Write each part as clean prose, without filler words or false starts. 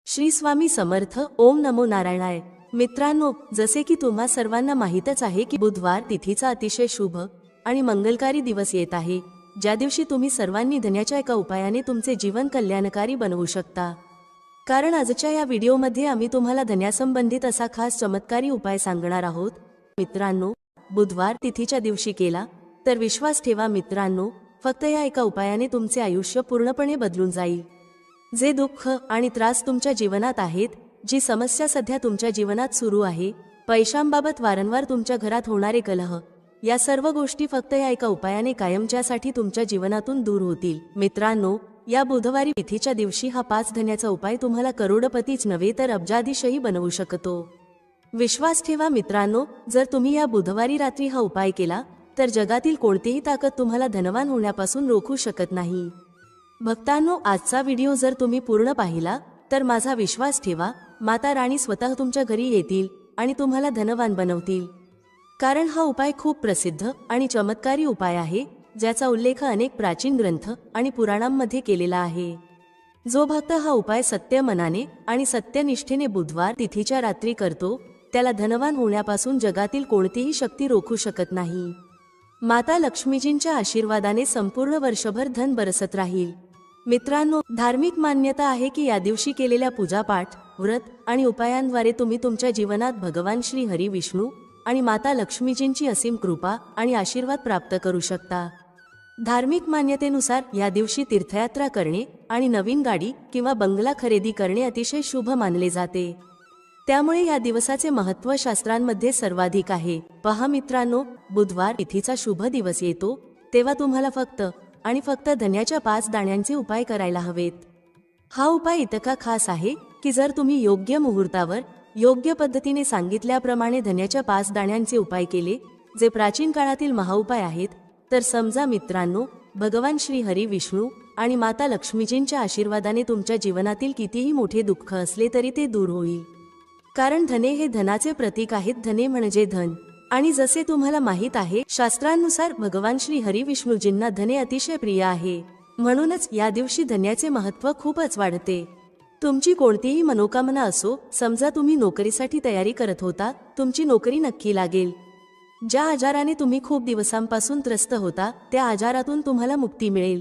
श्री स्वामी समर्थ. ओम नमो नारायणाय. मित्रांनो, जसे की तुम्हा सर्वांना माहीतच आहे की बुधवार तिथीचा अतिशय शुभ आणि मंगलकारी दिवस येत आहे, ज्या दिवशी तुम्ही सर्वांनी धन्याच्या एका उपायाने तुमचे जीवन कल्याणकारी बनवू शकता. कारण आजच्या या व्हिडिओमध्ये आम्ही तुम्हाला धन्यासंबंधित असा खास चमत्कारी उपाय सांगणार आहोत. मित्रांनो, बुधवार तिथीच्या दिवशी केला तर विश्वास ठेवा मित्रांनो, फक्त या एका उपायाने तुमचे आयुष्य पूर्णपणे बदलून जाईल. जे दुःख आणि त्रास तुमच्या जीवनात आहेत, जी समस्या सध्या तुमच्या जीवनात सुरू आहे, पैशांबाबत वारंवार तुमच्या घरात होणारे कलह, या सर्व गोष्टी फक्त या एका उपायाने कायमच्यासाठी तुमच्या जीवनातून दूर होतील. मित्रांनो, या बुधवारी तिथीच्या दिवशी हा 5 धन्याचा उपाय तुम्हाला करोडपतीच नव्हे तर अब्जाधीशही बनवू शकतो. विश्वास ठेवा मित्रांनो, जर तुम्ही या बुधवारी रात्री हा उपाय केला तर जगातील कोणतीही ताकद तुम्हाला धनवान होण्यापासून रोखू शकत नाही. भक्तांनो, आजचा व्हिडिओ जर तुम्ही पूर्ण पाहिला तर माझा विश्वास ठेवा, माता राणी स्वतः तुमच्या घरी येतील आणि तुम्हाला धनवान बनवतील. कारण हा उपाय खूप प्रसिद्ध आणि चमत्कारी उपाय आहे, ज्याचा उल्लेख अनेक प्राचीन ग्रंथ आणि पुराणांमध्ये केलेला आहे. जो भक्त हा उपाय सत्य मनाने आणि सत्यनिष्ठेने बुधवार तिथीच्या रात्री करतो, त्याला धनवान होण्यापासून जगातील कोणतीही शक्ती रोखू शकत नाही. माता लक्ष्मीजींच्या आशीर्वादाने संपूर्ण वर्षभर धन बरसत राहील. मित्रांनो, धार्मिक मान्यता आहे की या दिवशी केलेल्या पूजापाठ, व्रत आणि उपायांद्वारे तुम्ही तुमच्या जीवनात भगवान श्री हरी विष्णू आणि माता लक्ष्मीजींची असीम कृपा आणि आशीर्वाद प्राप्त करू शकता. धार्मिक मान्यतेनुसार या दिवशी तीर्थयात्रा करणे आणि नवीन गाडी किंवा बंगला खरेदी करणे अतिशय शुभ मानले जाते. त्यामुळे या दिवसाचे महत्त्व शास्त्रांमध्ये सर्वाधिक आहे. पहा मित्रांनो, बुधवार तिथीचा शुभ दिवस येतो तेव्हा तुम्हाला फक्त आणि फक्त धन्याच्या 5 दाण्यांचे उपाय करायला हवेत. हा उपाय इतका खास आहे की जर तुम्ही योग्य मुहूर्तावर योग्य पद्धतीने सांगितल्याप्रमाणे धन्याच्या 5 दाण्यांचे उपाय केले, जे प्राचीन काळातील महाउपाय आहेत, तर समजा मित्रांनो, भगवान श्री हरी विष्णू आणि माता लक्ष्मीजींच्या आशीर्वादाने तुमच्या जीवनातील कितीही मोठे दुःख असले तरी ते दूर होईल. कारण धने हे धनाचे प्रतीक आहेत. धने म्हणजे धन. आणि जसे तुम्हाला माहीत आहे, शास्त्रांनुसार भगवान श्री हरी विष्णूजींना धने अतिशय प्रिय आहे. म्हणूनच या दिवशी धन्याचे महत्त्व खूपच वाढते. तुमची कोणतीही मनोकामना असो, समजा तुम्ही नोकरीसाठी तयारी करत होता, तुमची नोकरी नक्की लागेल. ज्या आजाराने तुम्ही खूप दिवसांपासून त्रस्त होता, त्या आजारातून तुम्हाला मुक्ती मिळेल.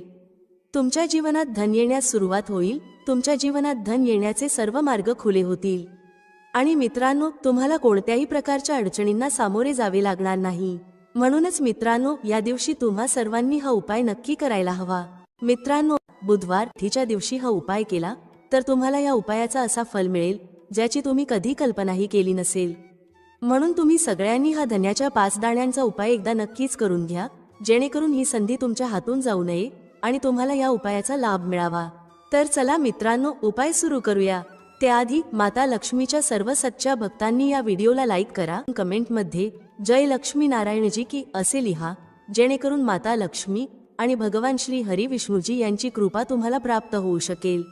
तुमच्या जीवनात धन येण्यास सुरुवात होईल. तुमच्या जीवनात धन येण्याचे सर्व मार्ग खुले होतील. आणि मित्रांनो, तुम्हाला कोणत्याही प्रकारच्या अडचणींना सामोरे जावे लागणार नाही. म्हणूनच मित्रांनो, या दिवशी तुम्हा सर्वांनी हा उपाय नक्की करायला हवा. मित्रांनो, बुधवार तिथीच्या दिवशी हा उपाय केला तर तुम्हाला या उपायाचा असा फल मिळेल ज्याची तुम्ही कधी कल्पनाही केली नसेल. म्हणून तुम्ही सगळ्यांनी हा धन्याच्या 5 दाण्यांचा उपाय एकदा नक्कीच करून घ्या, जेणेकरून ही संधी तुमच्या हातून जाऊ नये आणि तुम्हाला या उपायाचा लाभ मिळावा. तर चला मित्रांनो, उपाय सुरू करूया. त्याआधी माता लक्ष्मीच्या सर्व सच्च्या भक्तांनी या व्हिडिओला लाईक करा. कमेंटमध्ये जय लक्ष्मी नारायणजी की असे लिहा, जेणेकरून माता लक्ष्मी आणि भगवान श्री हरी विष्णूजी यांची कृपा तुम्हाला प्राप्त होऊ शकेल.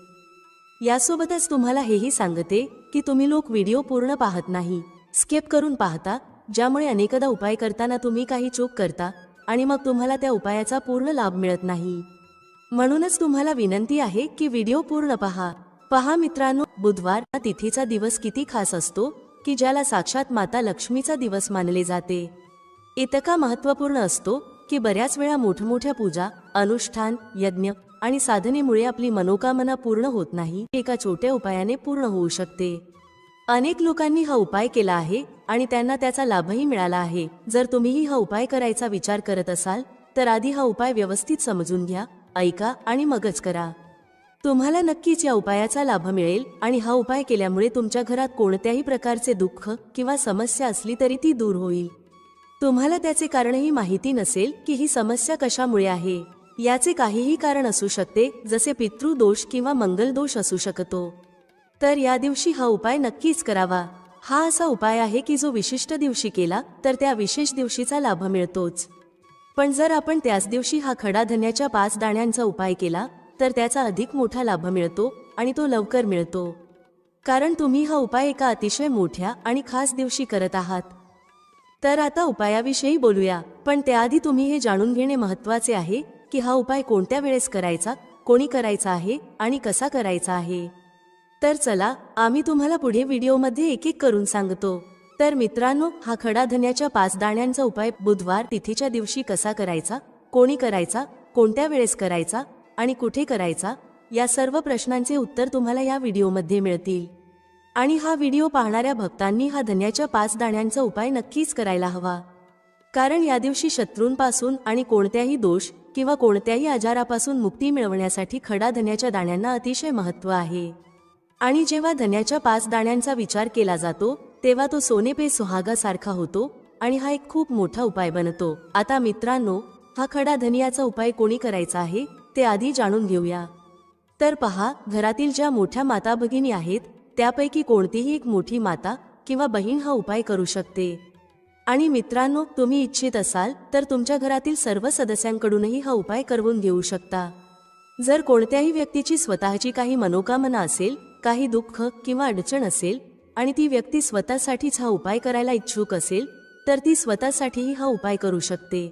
यासोबतच तुम्हाला हेही सांगते की तुम्ही लोक व्हिडिओ पूर्ण पाहत नाही, स्किप करून पाहता, ज्यामुळे अनेकदा उपाय करताना तुम्ही काही चूक करता आणि मग तुम्हाला त्या उपायाचा पूर्ण लाभ मिळत नाही. म्हणूनच तुम्हाला विनंती आहे की व्हिडिओ पूर्ण पहा. पहा मित्रांनो, बुधवार तिथीचा दिवस किती खास असतो की ज्याला साक्षात माता लक्ष्मीचा दिवस मानले जाते. इतका महत्त्वपूर्ण असतो की बऱ्याच वेळा मोठमोठ्या पूजा, अनुष्ठान, यज्ञ आणि साधनेमुळे आपली मनोकामना पूर्ण होत नाही, एका छोट्या उपायाने पूर्ण होऊ शकते. अनेक लोकांनी हा उपाय केला आहे आणि त्यांना त्याचा लाभही मिळाला आहे. जर तुम्हीही हा उपाय करायचा विचार करत असाल तर आधी हा उपाय व्यवस्थित समजून घ्या, ऐका आणि मगच करा. तुम्हाला नक्कीच या उपायाचा लाभ मिळेल आणि हा उपाय केल्यामुळे तुमच्या घरात कोणत्याही प्रकारचे दुःख किंवा समस्या असली तरी ती दूर होईल. तुम्हाला त्याचे कारणही माहिती नसेल की ही समस्या कशामुळे आहे. याचे काहीही कारण असू शकते, जसे पितृदोष किंवा मंगलदोष असू शकतो. तर या दिवशी हा उपाय नक्कीच करावा. हा असा उपाय आहे की जो विशिष्ट दिवशी केला तर त्या विशेष दिवशीचा लाभ मिळतोच. पण जर आपण त्याच दिवशी हा खडा धन्याच्या 5 दाण्यांचा उपाय केला तर त्याचा अधिक मोठा लाभ मिळतो आणि तो लवकर मिळतो. कारण तुम्ही हा उपाय एका अतिशय मोठ्या आणि खास दिवशी करत आहात. तर आता उपायाविषयी बोलूया, पण त्याआधी तुम्ही हे जाणून घेणे महत्त्वाचे आहे की हा उपाय कोणत्या वेळेस करायचा, कोणी करायचा आहे आणि कसा करायचा आहे. तर चला आम्ही तुम्हाला पुढे व्हिडिओमध्ये एक एक करून सांगतो। तर मित्रांनो, हा खडा धन्याच्या 5 दाण्यांचा उपाय बुधवार तिथीच्या दिवशी कसा करायचा, कोणी करायचा, कोणत्या वेळेस करायचा आणि कुठे करायचा, या सर्व प्रश्नांचे उत्तर तुम्हाला या व्हिडिओमध्ये मिळतील। आणि हा व्हिडिओ पाहणाऱ्या भक्तांनी हा धन्याच्या 5 दाण्यांचा उपाय नक्कीच करायला हवा, कारण या दिवशी शत्रूंपासून आणि कोणत्याही दोष किंवा कोणत्याही आजारापासून मुक्ती मिळवण्यासाठी खडा धन्याच्या दाण्यांना अतिशय महत्त्व आहे। आणि जेव्हा धन्याच्या 5 दाण्यांचा विचार केला जातो तेव्हा तो सोने पे सुहागा सारखा होतो आणि हा एक खूप मोठा उपाय बनतो। आता मित्रांनो, हा खडा धनियाचा उपाय कोणी करायचा आहे ते आधी जाणून घेऊया। तर पहा, घरातील ज्या मोठ्या माता भगिनी आहेत त्यापैकी कोणतीही एक मोठी माता किंवा बहीण हा उपाय करू शकते। आणि मित्रांनो, तुम्ही इच्छित असाल तर तुमच्या घरातील सर्व सदस्यांकडूनही हा उपाय करवून घेऊ शकता। जर कोणत्याही व्यक्तीची स्वतःची काही मनोकामना असेल, काही दुःख किंवा अडचण असेल आणि ती व्यक्ती स्वतःसाठीच हा उपाय करायला इच्छुक असेल तर ती स्वतःसाठीही हा उपाय करू शकते।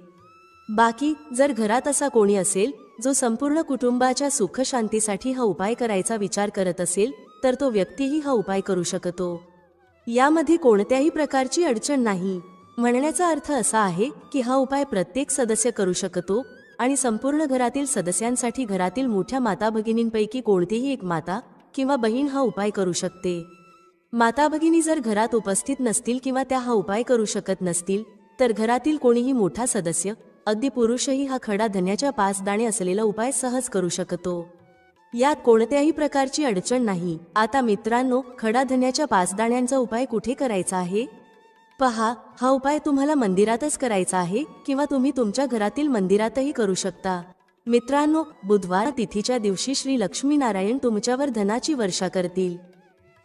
बाकी जर घरात असा कोणी असेल जो संपूर्ण कुटुंबाच्या सुख शांतीसाठी हा उपाय करायचा विचार करत असेल तर तो व्यक्तीही हा उपाय करू शकतो। यामध्ये कोणत्याही प्रकारची अडचण नाही। म्हणण्याचा अर्थ असा आहे की हा उपाय प्रत्येक सदस्य करू शकतो आणि संपूर्ण घरातील सदस्यांसाठी घरातील मोठ्या माता भगिनींपैकी कोणतीही एक माता किंवा बहीण हा उपाय करू शकते। माता भगिनी जर घरात उपस्थित नसतील किंवा त्या हा उपाय करू शकत नसतील तर घरातील कोणीही मोठा सदस्य, अगदी पुरुषही हा खडा धन्याच्या 5 दाणे असलेला उपाय सहज करू शकतो। यात कोणत्याही प्रकारची अडचण नाही। आता मित्रांनो, खडा धन्याच्या 5 दाण्यांचा उपाय कुठे करायचा आहे? पहा, हा उपाय तुम्हाला मंदिरातच करायचा आहे किंवा तुम्ही तुमच्या घरातील मंदिरातही करू शकता। मित्रांनो, बुधवार तिथीच्या दिवशी श्री लक्ष्मीनारायण तुमच्यावर धनाची वर्षा करतील।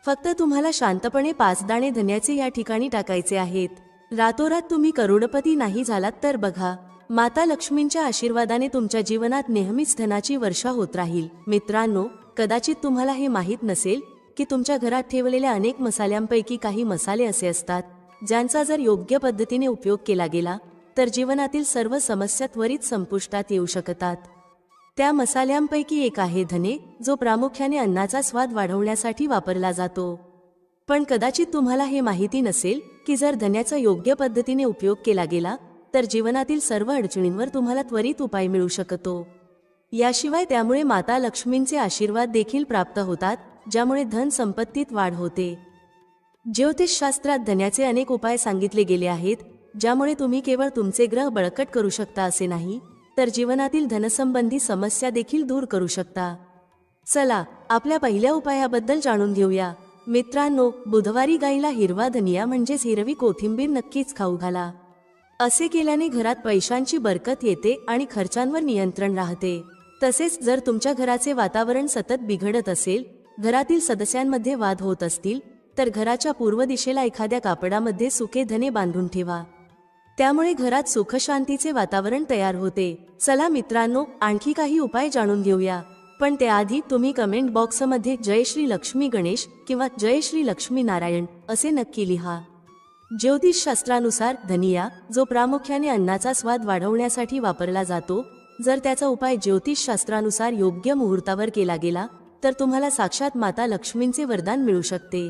फक्त तुम्हाला शांतपणे 5 दाणे धन्याचे या ठिकाणी टाकायचे आहेत। रातोरात तुम्ही करोडपती नाही झालात तर बघा, माता लक्ष्मींच्या आशीर्वादाने तुमच्या जीवनात नेहमीच धनाची वर्षा होत राहील। मित्रांनो, कदाचित तुम्हाला हे माहीत नसेल की तुमच्या घरात ठेवलेल्या अनेक मसाल्यांपैकी काही मसाले असे असतात ज्यांचा जर योग्य पद्धतीने उपयोग केला गेला तर जीवनातील सर्व समस्या त्वरित संपुष्टात येऊ शकतात। त्या मसाल्यांपैकी एक आहे धने, जो प्रामुख्याने अन्नाचा स्वाद वाढवण्यासाठी वापरला जातो। पण कदाचित तुम्हाला हे माहिती नसेल की जर धन्याचा योग्य पद्धतीने उपयोग केला गेला तर जीवनातील सर्व अडचणींवर तुम्हाला त्वरित उपाय मिळू शकतो। याशिवाय त्यामुळे माता लक्ष्मींचे आशीर्वाद देखील प्राप्त होतात, ज्यामुळे धन संपत्तीत वाढ होते। ज्योतिषशास्त्रात धन्याचे अनेक उपाय सांगितले गेले आहेत, ज्यामुळे तुम्ही केवळ तुमचे ग्रह बळकट करू शकता असे नाही, तर जीवनातील धनसंबंधी समस्या देखील दूर करू शकता। चला आपल्या पहिल्या उपायाबद्दल जाणून घेऊया। मित्रांनो, बुधवारी गाईला हिरवा धनिया म्हणजेच हिरवी कोथिंबीर नक्कीच खाऊ घाला। असे केल्याने घरात पैशांची बरकत येते आणि खर्चांवर नियंत्रण राहते। तसेच जर तुमच्या घराचे वातावरण सतत बिघडत असेल, घरातील सदस्यांमध्ये वाद होत असतील तर घराच्या पूर्व दिशेला एखाद्या कापडामध्ये सुके धने बांधून ठेवा। त्यामुळे घरात सुखशांतीचे वातावरण तयार होते। चला मित्रांनो, आणखी काही उपाय जाणून घेऊया, पण त्याआधी तुम्ही कमेंट बॉक्समध्ये जय श्री लक्ष्मी गणेश किंवा जय श्री लक्ष्मी नारायण असे नक्की लिहा। ज्योतिषशास्त्रानुसार धनिया, जो प्रामुख्याने अन्नाचा स्वाद वाढवण्यासाठी वापरला जातो, जर त्याचा उपाय ज्योतिषशास्त्रानुसार योग्य मुहूर्तावर केला गेला तर तुम्हाला साक्षात माता लक्ष्मींचे वरदान मिळू शकते।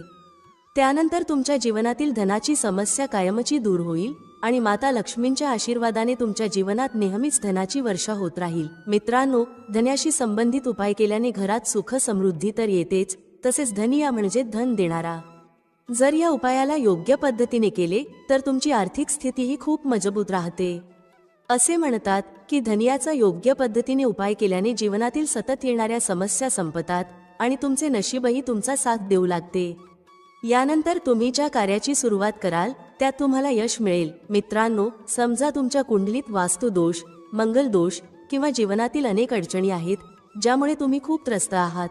त्यानंतर तुमच्या जीवनातील धनाची समस्या कायमची दूर होईल आणि माता लक्ष्मींच्या आशीर्वादाने तुमच्या जीवनात नेहमीच धनाची वर्षा होत राहील। मित्रांनो, धन्याशी संबंधित उपाय केल्याने घरात सुख समृद्धी तर येतेच, तसेच धनिया म्हणजे धन देणारा। जर या उपायाला योग्य पद्धतीने केले तर तुमची आर्थिक स्थितीही खूप मजबूत राहते। असे म्हणतात की धनियाचा योग्य पद्धतीने उपाय केल्याने जीवनातील सतत येणाऱ्या समस्या संपतात आणि तुमचे नशीबही तुमचा साथ देऊ लागते। यानंतर तुम्ही ज्या कार्याची सुरुवात कराल त्यात तुम्हाला यश मिळेल। मित्रांनो, समजा तुमच्या कुंडलीत वास्तु दोष, मंगल दोष किंवा जीवनातील अनेक अडचणी आहेत ज्यामुळे तुम्ही खूप त्रस्त आहात।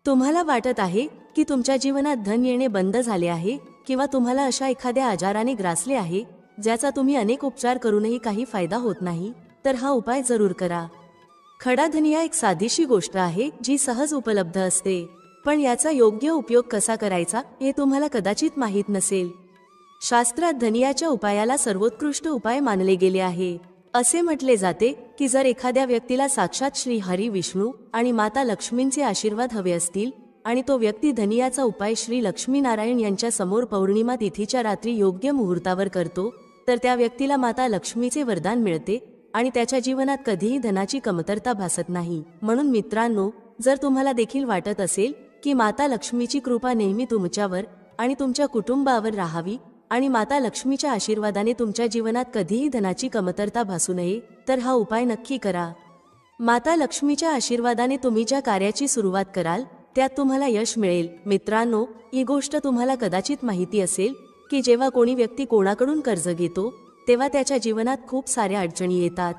तुम्हाला वाटत आहे की तुमच्या जीवनात धन येणे बंद झाले आहे किंवा तुम्हाला अशा एखाद्या आजाराने ग्रासले आहे ज्याचा तुम्ही अनेक उपचार करूनही काही फायदा होत नाही, तर हा उपाय जरूर करा। खडा धनिया एक साधीशी गोष्ट आहे जी सहज उपलब्ध असते, पण याचा योग्य उपयोग कसा करायचा हे तुम्हाला कदाचित माहीत नसेल। शास्त्रात धनियाच्या उपायाला सर्वोत्कृष्ट उपाय मानले गेले आहे। असे म्हटले जाते की जर एखाद्या व्यक्तीला साक्षात श्री हरी विष्णू आणि माता लक्ष्मींचे आशीर्वाद हवे असतील आणि तो व्यक्ती धनियाचा उपाय श्री लक्ष्मीनारायण यांच्या समोर पौर्णिमा तिथीच्या रात्री योग्य मुहूर्तावर करतो तर त्या व्यक्तीला माता लक्ष्मीचे वरदान मिळते आणि त्याच्या जीवनात कधीही धनाची कमतरता भासत नाही. म्हणून मित्रांनो, जर तुम्हाला देखील वाटत असेल की माता लक्ष्मीची कृपा नेहमी तुमच्यावर आणि तुमच्या कुटुंबावर राहावी आणि माता लक्ष्मीच्या आशीर्वादाने तुमच्या जीवनात कधीही धनाची कमतरता भासू नये, तर हा उपाय नक्की करा. माता लक्ष्मीच्या आशीर्वादाने तुम्ही ज्या कार्याची सुरुवात कराल त्यात तुम्हाला यश मिळेल. मित्रांनो, ही गोष्ट तुम्हाला कदाचित माहिती असेल की जेव्हा कोणी व्यक्ती कोणाकडून कर्ज घेतो तेव्हा त्याच्या जीवनात खूप साऱ्या अडचणी येतात.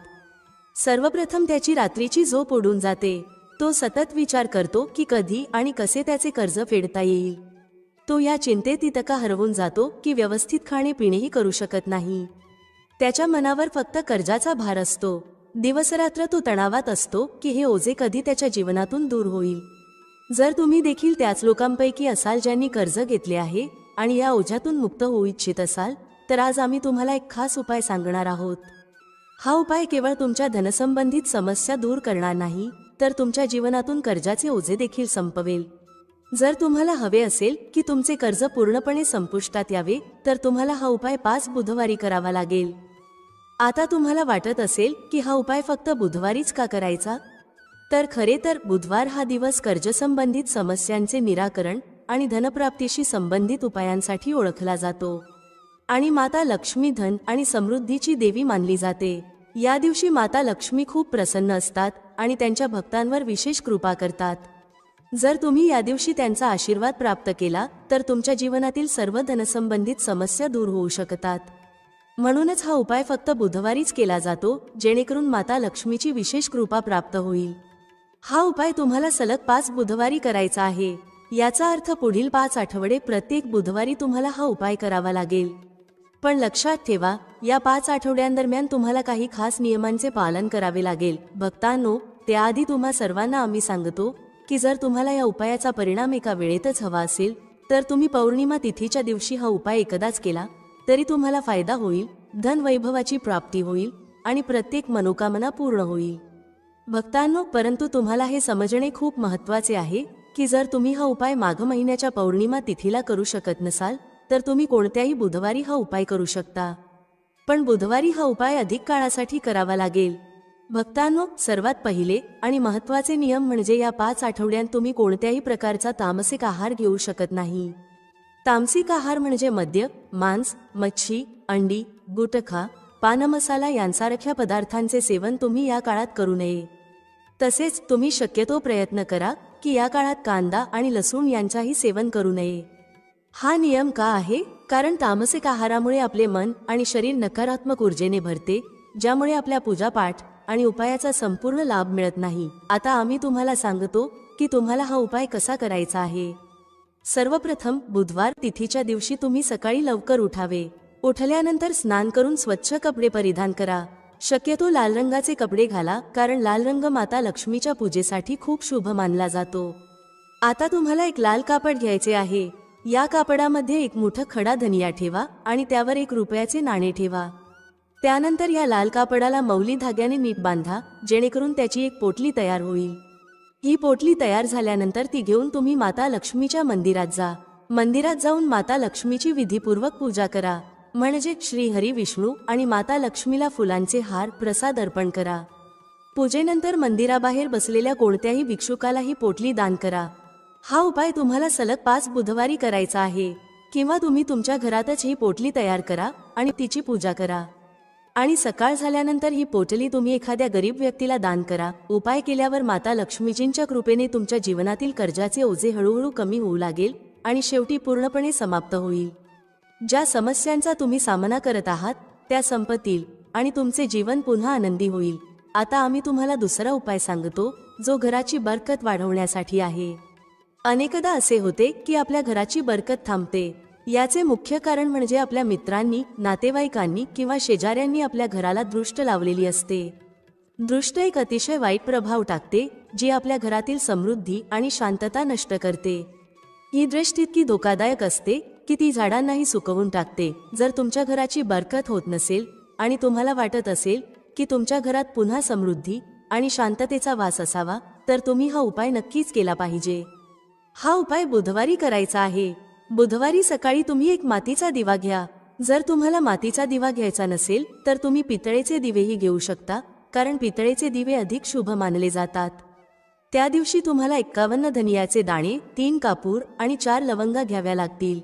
सर्वप्रथम त्याची रात्रीची झोप उडून जाते. तो सतत विचार करतो की कधी आणि कसे त्याचे कर्ज फेडता येईल. तो या चिंतेत इतका हरवून जातो की व्यवस्थित खाणे पिणेही करू शकत नाही. त्याच्या मनावर फक्त कर्जाचा भार असतो. दिवसरात्र तो तणावात असतो की हे ओझे कधी त्याच्या जीवनातून दूर होईल. जर तुम्ही देखील त्याच लोकांपैकी असाल ज्यांनी कर्ज घेतले आहे आणि या ओझ्यातून मुक्त होऊ इच्छित असाल, तर आज आम्ही तुम्हाला एक खास उपाय सांगणार आहोत. हा उपाय केवळ तुमच्या धनसंबंधित समस्या दूर करणार नाही, तर तुमच्या जीवनातून कर्जाचे ओझे देखील संपवेल. जर तुम्हाला हवे असेल की तुमचे कर्ज पूर्णपणे संपुष्टात यावे, तर तुम्हाला हा उपाय 5 बुधवारी करावा लागेल. आता तुम्हाला वाटत असेल की हा उपाय फक्त बुधवारीच का करायचा? तर खरे तर बुधवार हा दिवस कर्जसंबंधित समस्यांचे निराकरण आणि धनप्राप्तीशी संबंधित उपायांसाठी ओळखला जातो आणि माता लक्ष्मी धन आणि समृद्धीची देवी मानली जाते. या दिवशी माता लक्ष्मी खूप प्रसन्न असतात आणि त्यांच्या भक्तांवर विशेष कृपा करतात. जर तुम्ही या दिवशी त्यांचा आशीर्वाद प्राप्त केला तर तुमच्या जीवनातील सर्व धनसंबंधित समस्या दूर होऊ शकतात. म्हणूनच हा उपाय फक्त बुधवारीच केला जातो, जेणेकरून माता लक्ष्मीची विशेष कृपा प्राप्त होईल. हा उपाय तुम्हाला सलग 5 बुधवारी करायचा आहे. याचा अर्थ पुढील 5 आठवडे प्रत्येक बुधवारी तुम्हाला हा उपाय करावा लागेल. पण लक्षात ठेवा, या 5 आठवड्यांदरम्यान तुम्हाला काही खास नियमांचे पालन करावे लागेल. भक्तांनो, त्याआधी तुम्हा सर्वांना आम्ही सांगतो की जर तुम्हाला या उपायाचा परिणाम एका वेळेतच हवा असेल, तर तुम्ही पौर्णिमा तिथीच्या दिवशी हा उपाय एकदाच केला तरी तुम्हाला फायदा होईल, धन वैभवाची प्राप्ती होईल आणि प्रत्येक मनोकामना पूर्ण होईल. भक्तांनो, परंतु तुम्हाला हे समजणे खूप महत्त्वाचे आहे की जर तुम्ही हा उपाय माघ महिन्याच्या पौर्णिमा तिथीला करू शकत नसाल, तर तुम्ही कोणत्याही बुधवारी हा उपाय करू शकता. पण बुधवारी हा उपाय अधिक काळासाठी करावा लागेल. भक्तांनो, सर्वात पहिले आणि महत्त्वाचे नियम म्हणजे या 5 आठवड्यांत तुम्ही कोणत्याही प्रकारचा तामसिक आहार घेऊ शकत नाही. तामसिक आहार म्हणजे मद्य, मांस, मच्छी, अंडी, गुटखा, पानमसाला यांसारख्या पदार्थांचे सेवन तुम्ही या काळात करू नये. तसेच तुम्ही शक्यतो प्रयत्न करा की या काळात कांदा आणि लसूण यांचाही सेवन करू नये. हा नियम का आहे? कारण तामसिक आहारामुळे आपले मन आणि शरीर नकारात्मक ऊर्जेने भरते, ज्यामुळे आपल्या पूजापाठ आणि उपायाचा संपूर्ण लाभ मिळत नाही. आता आम्ही तुम्हाला सांगतो की तुम्हाला हा उपाय कसा करायचा आहे. सर्वप्रथम बुधवार तिथीच्या दिवशी तुम्ही सकाळी लवकर उठावे. उठल्यानंतर स्नान करून स्वच्छ कपडे परिधान करा. शक्यतो लाल रंगाचे कपडे घाला, कारण लाल रंग माता लक्ष्मीच्या पूजेसाठी खूप शुभ मानला जातो. आता तुम्हाला एक लाल कापड घ्यायचे आहे. या कापडामध्ये एक मोठा खडा धनिया ठेवा आणि त्यावर 1 रुपयाचे नाणे ठेवा. त्यानंतर या लाल कापडाला मौली धाग्याने नीट बांधा, जेणेकरून त्याची एक पोटली तयार होईल. ही पोटली तयार झाल्यानंतर ती घेऊन तुम्ही माता लक्ष्मीच्या मंदिरात जा. मंदिरात जाऊन माता लक्ष्मीची विधीपूर्वक पूजा करा. म्हणजे श्री हरी विष्णू आणि माता लक्ष्मीला फुलांचे हार प्रसाद अर्पण करा. पूजेनंतर मंदिराबाहेर बसलेल्या कोणत्याही भिक्षुकाला ही पोटली दान करा. हा उपाय तुम्हाला सलग 5 बुधवारी करायचा आहे. किंवा तुम्ही तुमच्या घरातच ही पोटली तयार करा आणि तिची पूजा करा. आणि सकाळ झाल्यानंतर ही पोटली तुम्ही एखाद्या गरीब व्यक्तीला दान करा. उपाय केल्यावर माता लक्ष्मीजींच्या कृपेने तुमच्या जीवनातील कर्जाचे ओझे हळूहळू कमी होऊ लागेल आणि शेवटी पूर्णपणे समाप्त होईल. ज्या समस्यांचा तुम्ही सामना करत आहात त्या संपतील आणि तुमचे जीवन पुन्हा आनंदी होईल. आता आम्ही तुम्हाला दुसरा उपाय सांगतो, जो घराची बरकत वाढवण्यासाठी आहे. अनेकदा असे होते की आपल्या घराची बरकत थांबते. याचे मुख्य कारण म्हणजे आपल्या मित्रांनी, नातेवाईकांनी किंवा शेजाऱ्यांनी आपल्या घराला दृष्ट लावलेली असते. दृष्ट एक अतिशय वाईट प्रभाव टाकते, जी आपल्या घरातील समृद्धी आणि शांतता नष्ट करते. ही दृष्ट इतकी धोकादायक असते की ती झाडांनाही सुकवून टाकते. जर तुमच्या घराची बरकत होत नसेल आणि तुम्हाला वाटत असेल की तुमच्या घरात पुन्हा समृद्धी आणि शांततेचा वास असावा, तर तुम्ही हा उपाय नक्कीच केला पाहिजे. हा उपाय बुधवारी करायचा आहे। बुधवारी सकाळी तुम्ही एक मातीचा दिवा घ्या। जर तुम्हाला मातीचा दिवा घ्यायचा नसेल तर तुम्ही पितळेचे दिवेही घेऊ शकता, कारण पितळेचे दिवे अधिक शुभ मानले जातात। त्या दिवशी तुम्हाला 51 धनियाचे दाणे, 3 कापूर आणि 4 लवंगा घ्याव्या लागतील।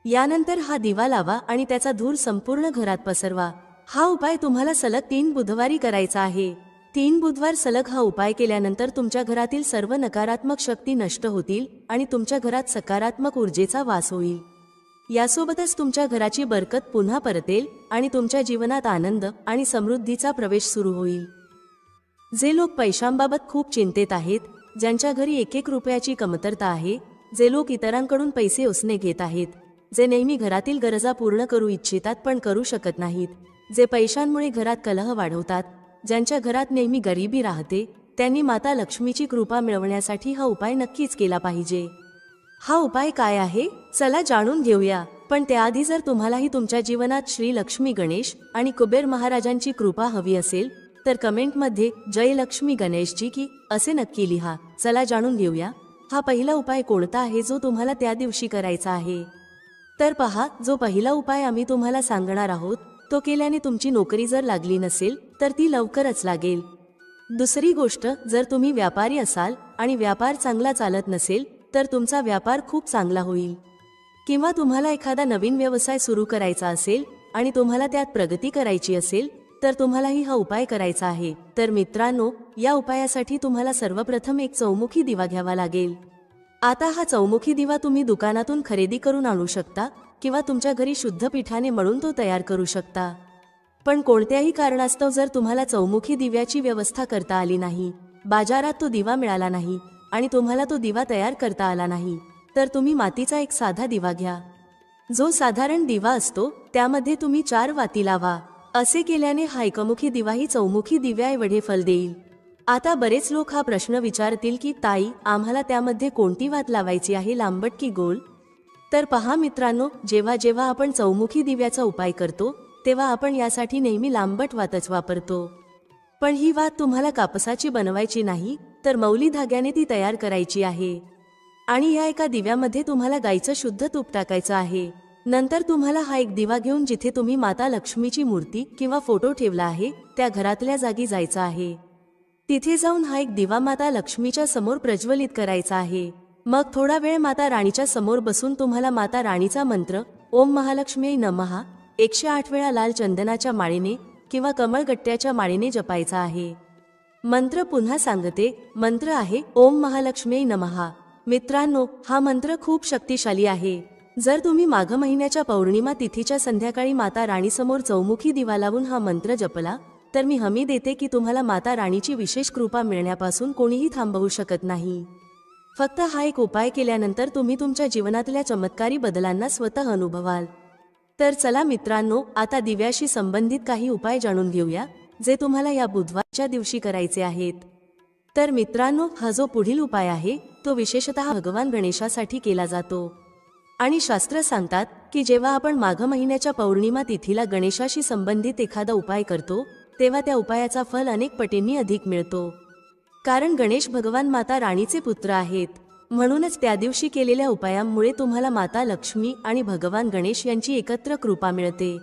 यानंतर हा दिवा लावा आणि त्याचा धूर संपूर्ण घरात पसरवा। हा उपाय तुम्हाला सलग 3 बुधवारी करायचा आहे। 3 बुधवार सलग हा उपाय केल्यानंतर तुमच्या घरातील सर्व नकारात्मक शक्ती नष्ट होतील आणि तुमच्या घरात सकारात्मक ऊर्जेचा वास होईल। यासोबतच तुमच्या घराची बरकत पुन्हा परतेल आणि तुमच्या जीवनात आनंद आणि समृद्धीचा प्रवेश सुरू होईल। जे लोक पैशांबाबत खूप चिंतेत आहेत, ज्यांच्या घरी 1-1 रुपयाची कमतरता आहे, जे लोक इतरांकडून पैसे उसने घेत आहेत, जे नेहमी घरातील गरजा पूर्ण करू इच्छितात पण करू शकत नाहीत, जे पैशांमुळे घरात कलह वाढवतात, ज्यांच्या घरात नेहमी गरिबी राहते, त्यांनी माता लक्ष्मीची कृपा मिळवण्यासाठी हा उपाय नक्कीच केला पाहिजे। हा उपाय काय आहे? चला जाणून घेऊया। पण त्याआधी जर तुम्हालाही तुमच्या जीवनात श्री लक्ष्मी गणेश आणि कुबेर महाराजांची कृपा हवी असेल तर कमेंटमध्ये जय लक्ष्मी गणेशजी की असे नक्की लिहा। चला जाणून घेऊया हा पहिला उपाय कोणता आहे जो तुम्हाला त्या दिवशी करायचा आहे। तर पहा, जो पहिला उपाय आम्ही तुम्हाला सांगणार आहोत तो केल्याने तुमची नोकरी जर लागली नसेल तर ती लवकरच लागेल। दुसरी गोष्ट, जर तुम्ही व्यापारी असाल आणि व्यापार चांगला चालत नसेल तर तुमचा व्यापार खूप चांगला होईल। किंवा तुम्हाला एखादा नवीन व्यवसाय सुरू करायचा असेल आणि तुम्हाला त्यात प्रगती करायची असेल तर तुम्हालाही हा उपाय करायचा आहे। तर मित्रांनो, या उपायासाठी तुम्हाला सर्वप्रथम एक चौमुखी दिवा घ्यावा लागेल। आता हा चौमुखी दिवा तुम्ही दुकानातून खरेदी करून आणू शकता किंवा तुमच्या घरी शुद्ध पिठाने मळून तो तयार करू शकता। पण कोणत्याही कारणास्तव जर तुम्हाला चौमुखी दिव्याची व्यवस्था करता आली नाही, बाजारात तो दिवा मिळाला नाही आणि तुम्हाला तो दिवा तयार करता आला नाही, तर तुम्ही मातीचा एक साधा दिवा घ्या। जो साधारण दिवा असतो त्यामध्ये तुम्ही 4 वाती लावा। असे केल्याने हा एकमुखी दिवाही चौमुखी दिव्याएवढे फल देईल। आता बरेच लोक हा प्रश्न विचारतील की ताई, आम्हाला त्यामध्ये कोणती वात लावायची आहे, लांबट की गोल? तर पहा मित्रांनो, जेव्हा जेव्हा आपण चौमुखी दिव्याचा उपाय करतो तेव्हा आपण यासाठी नेहमी लांबट वातच वापरतो। पण ही वात तुम्हाला कापसाची बनवायची नाही तर मौली धाग्याने ती तयार करायची आहे। आणि या एका दिव्यामध्ये तुम्हाला गाईचं शुद्ध तूप टाकायचं आहे। नंतर तुम्हाला हा एक दिवा घेऊन जिथे तुम्ही माता लक्ष्मीची मूर्ती किंवा फोटो ठेवला आहे त्या घरातल्या जागी जायचं आहे। तिथे जाऊन हा एक दिवा माता लक्ष्मीच्या समोर प्रज्वलित करायचा आहे। मग थोडा वेळ माता राणीच्या समोर बसून तुम्हाला माता राणीचा मंत्र ओम महालक्ष्मी नमः 108 वेळा लाल चंदनाच्या माळेने किंवा कमळगट्ट्याच्या माळेने जपायचा आहे। मंत्र पुन्हा सांगते, मंत्र आहे ओम महालक्ष्मी नमः। मित्रांनो, हा मंत्र खूप शक्तिशाली आहे। जर तुम्ही माघ महिन्याच्या पौर्णिमा तिथीच्या संध्याकाळी माता राणीसमोर चौमुखी दिवा लावून हा मंत्र जपला तर मी हमी देते की तुम्हाला माता राणीची विशेष कृपा मिळण्यापासून कोणीही थांबवू शकत नाही। फक्त हा एक उपाय केल्यानंतर तुम्ही तुमच्या जीवनातल्या चमत्कारी बदलांना स्वतः अनुभवाल। तर चला मित्रांनो, आता दिव्याशी संबंधित काही उपाय जाणून घेऊया जे तुम्हाला या बुधवारच्या दिवशी करायचे आहेत। तर मित्रांनो, हा जो पुढील उपाय आहे तो विशेषतः भगवान गणेशासाठी केला जातो। आणि शास्त्र सांगतात की जेव्हा आपण माघ महिन्याच्या पौर्णिमा तिथीला गणेशाशी संबंधित एखादा उपाय करतो तेव्हा त्या उपायाचा फल अनेक पटींनी अधिक मिळतो। कारण गणेश भगवान माता राणीचे पुत्र आहेत, म्हणूनच त्या दिवशी केलेल्या उपायांमुळे तुम्हाला माता लक्ष्मी आणि भगवान गणेश यांची एकत्र कृपा मिळते।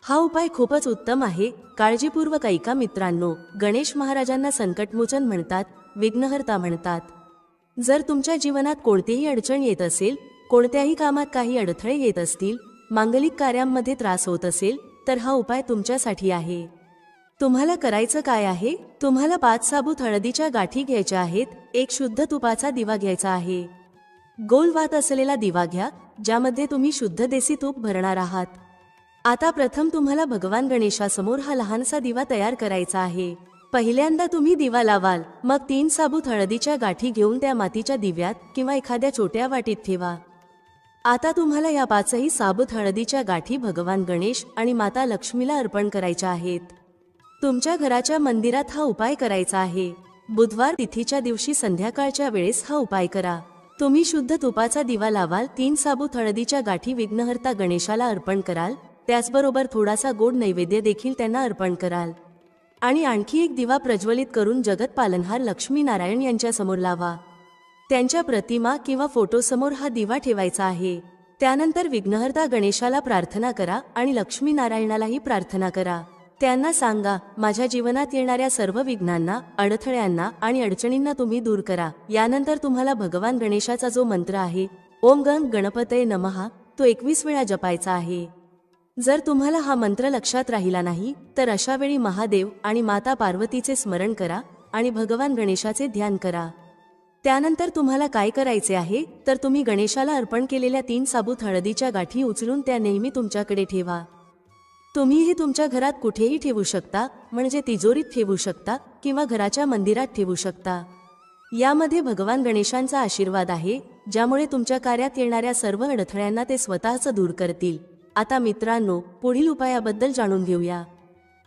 हा उपाय खूपच उत्तम आहे, काळजीपूर्वक ऐका मित्रांनो। गणेश महाराजांना संकटमोचन म्हणतात, विघ्नहर्ता म्हणतात। जर तुमच्या जीवनात कोणतीही अडचण येत असेल, कोणत्याही कामात काही अडथळे येत असतील, मांगलिक कार्यांमध्ये त्रास होत असेल तर हा उपाय तुमच्यासाठी आहे। तुम्हाला करायचं काय आहे? तुम्हाला 5 साबूत हळदीच्या गाठी घ्यायच्या आहेत, एक शुद्ध तुपाचा दिवा घ्यायचा आहे। गोल वात असलेला दिवा घ्या ज्यामध्ये तुम्ही शुद्ध देसी तूप भरणार आहात। आता प्रथम तुम्हाला भगवान गणेशासमोर हा लहानसा दिवा तयार करायचा आहे। पहिल्यांदा तुम्ही दिवा लावाल, मग 3 साबूत हळदीच्या गाठी घेऊन त्या मातीच्या दिव्यात किंवा एखाद्या छोट्या वाटीत ठेवा। आता तुम्हाला या 5ही साबूत हळदीच्या गाठी भगवान गणेश आणि माता लक्ष्मीला अर्पण करायच्या आहेत। तुमच्या घराच्या मंदिरात हा उपाय करायचा आहे। बुधवार तिथीच्या दिवशी संध्याकाळच्या वेळेस हा उपाय करा। तुम्ही शुद्ध तुपाचा दिवा लावाल, 3 साबूत हळदीच्या गाठी विघ्नहर्ता गणेशाला अर्पण कराल, त्याचबरोबर थोडासा गोड नैवेद्य देखील त्यांना अर्पण कराल आणि आणखी एक दिवा प्रज्वलित करून जगत पालनहार लक्ष्मी नारायण यांच्या समोर लावा। त्यांच्या प्रतिमा किंवा फोटोसमोर हा दिवा ठेवायचा आहे. त्यानंतर विघ्नहर्ता गणेशाला प्रार्थना करा आणि लक्ष्मीनारायणालाही प्रार्थना करा. त्यांना सांगा, माझ्या जीवनात येणाऱ्या सर्व विघ्नांना, अडथळ्यांना आणि अडचणींना तुम्ही दूर करा. यानंतर तुम्हाला भगवान गणेशाचा जो मंत्र आहे, ओम गण गणपतये नमः, तो 21 वेळा जपायचा आहे. जर तुम्हाला हा मंत्र लक्षात राहिला नाही तर अशा वेळी महादेव आणि माता पार्वतीचे स्मरण करा आणि भगवान गणेशाचे ध्यान करा. त्यानंतर तुम्हाला काय करायचे आहे तर तुम्ही गणेशाला अर्पण केलेल्या 3 साबूत हळदीच्या गाठी उचलून त्या नेहमी तुमच्याकडे ठेवा. तुम्ही हे तुमच्या घरात कुठेही ठेवू शकता, म्हणजे तिजोरीत ठेवू शकता किंवा घराच्या मंदिरात ठेवू शकता. यामध्ये भगवान गणेशांचा आशीर्वाद आहे, ज्यामुळे तुमच्या कार्यात येणाऱ्या सर्व अडथळ्यांना ते स्वतःच दूर करतील. आता मित्रांनो, पुढील उपायाबद्दल जाणून घेऊया.